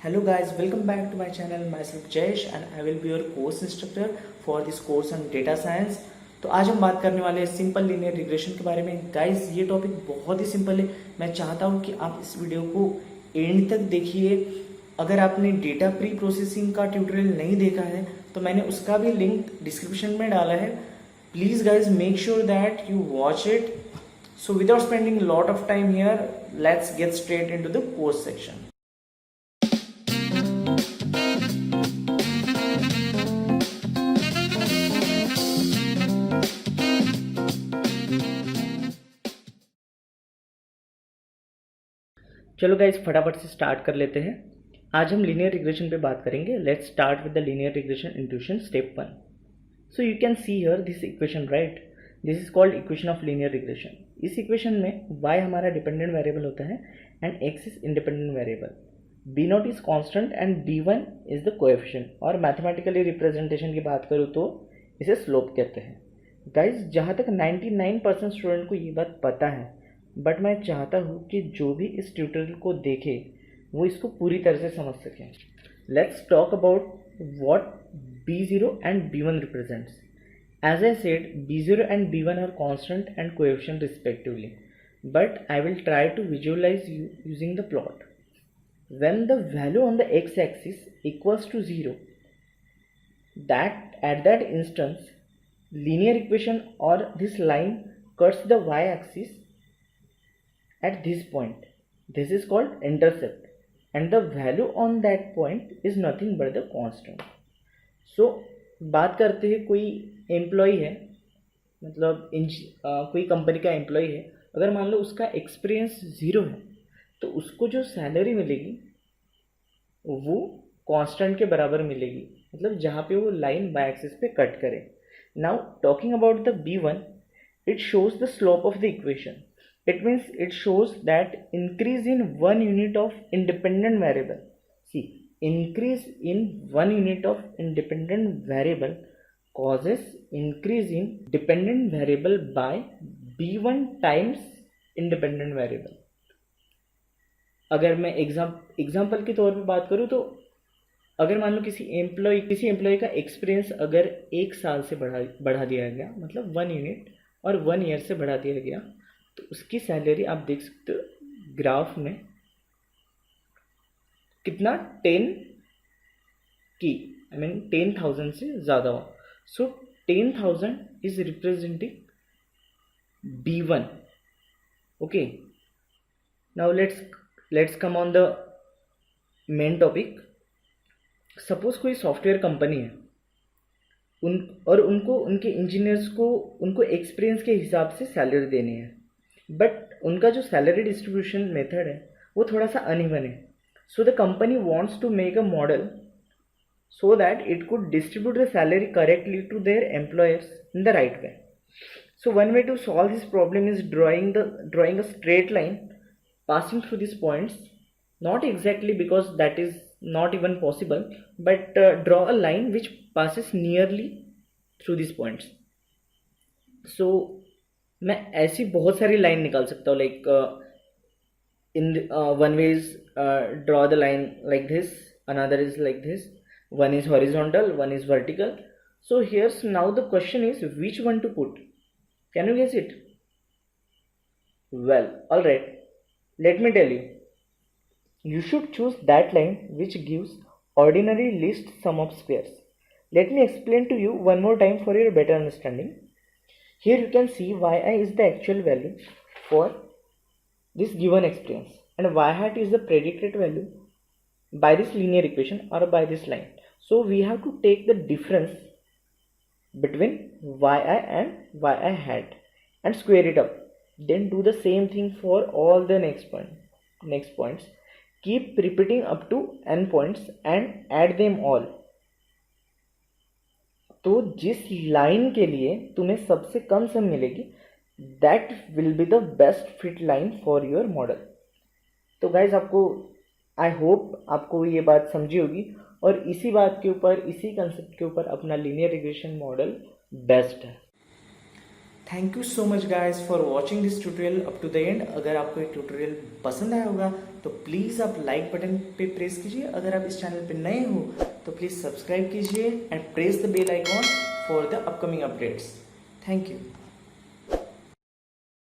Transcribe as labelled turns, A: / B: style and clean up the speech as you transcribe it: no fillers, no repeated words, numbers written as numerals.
A: Hello guys, welcome back to my channel. Myself Jayesh and I will be your course instructor for this course on data science. तो आज हम बात करने वाले हैं simple linear regression के बारे में। गाइस ये टॉपिक बहुत ही सिंपल है। मैं चाहता हूँ कि आप इस वीडियो को एंड तक देखिए। अगर आपने डेटा प्री प्रोसेसिंग का ट्यूटोरियल नहीं देखा है तो मैंने उसका भी लिंक डिस्क्रिप्शन में डाला है। Please guys make sure that you watch it. So without spending a lot of time here, let's get straight into the course section. चलो गाइस फटाफट से स्टार्ट कर लेते हैं। आज हम लीनियर रिग्रेशन पे बात करेंगे। Let's start with the linear regression intuition step 1. So you can see here this equation, right? This is called equation of linear regression. इस इक्वेशन में y हमारा डिपेंडेंट वेरिएबल होता है and x is independent variable. b0 is constant and b1 is the coefficient. और mathematically representation की बात करूँ तो इसे स्लोप कहते हैं. गाइज जहाँ तक 99% स्टूडेंट को ये बात पता है, बट मैं चाहता हूँ कि जो भी इस ट्यूटोरियल को देखे वो इसको पूरी तरह से समझ सकें. Let's talk about what b0 and b1 represents. As I said, b0 and b1 are constant and coefficient respectively, but I will try to visualize using the plot. When the value on the x-axis equals to 0, at that instance, linear equation or this line cuts the y-axis at this point. This is called intercept, and the value on that point is nothing but the constant. So बात करते हैं, कोई employ है, मतलब कोई company का employ है. अगर मान लो उसका एक्सपीरियंस 0 है तो उसको जो सैलरी मिलेगी वो कांस्टेंट के बराबर मिलेगी, मतलब जहाँ पे वो लाइन बाय एक्सिस पे कट करे. Now talking about the b1, it shows the slope of the equation. It means it shows that increase in 1 unit of independent variable. See, increase in 1 unit of independent variable causes increase in dependent variable by b1 times independent variable. अगर मैं example के तौर पे बात करूँ तो अगर मान लो किसी एम्प्लॉय का एक्सपीरियंस अगर 1 साल से बढ़ा दिया गया, मतलब 1 यूनिट और 1 ईयर से बढ़ा दिया गया, तो उसकी सैलरी आप देख सकते हो ग्राफ में कितना 10,000 से ज़्यादा हो. सो 10,000 is representing b1. Okay, now let's come on the main topic. Suppose कोई सॉफ्टवेयर कंपनी है उनको उनके इंजीनियर्स को उनको एक्सपीरियंस के हिसाब से सैलरी देनी है, बट उनका जो सैलरी डिस्ट्रीब्यूशन मेथड है वो थोड़ा सा अनइवन है. So the company wants to make a model so that it could distribute the salary correctly to their employers in the right way. So one way to solve this problem is drawing a straight line passing through these points. Not exactly, because that is not even possible, but draw a line which passes nearly through these points. So मैं ऐसी बहुत सारी line निकाल सकता हूँ. Like one way is draw the line like this, another is like this, one is horizontal, one is vertical. So here's now the question is which one to put. Can you guess it? Well, all right, let me tell you. You should choose that line which gives ordinary least sum of squares. Let me explain to you one more time for your better understanding. Here you can see yi is the actual value for this given experience and y hat is the predicate value by this linear equation or by this line. So we have to take the difference between yi and yi hat and square it up. Then do the same thing for all the next points. Keep repeating up to n points and add them all. तो जिस line के लिए तुम्हें सबसे कम सम मिलेगी, that will be the best fit line for your model. तो guys आपको, I hope आपको ये बात समझी होगी और इसी बात के ऊपर, इसी कंसेप्ट के ऊपर अपना लीनियर रिग्रेशन मॉडल बेस्ट है. Thank you so much guys for watching this tutorial up to the end. अगर आपको ये ट्यूटोरियल पसंद आया होगा तो प्लीज़ आप लाइक बटन पे प्रेस कीजिए। अगर आप इस चैनल पे नए हो तो प्लीज़ सब्सक्राइब कीजिए and press the bell icon for the upcoming updates. Thank you.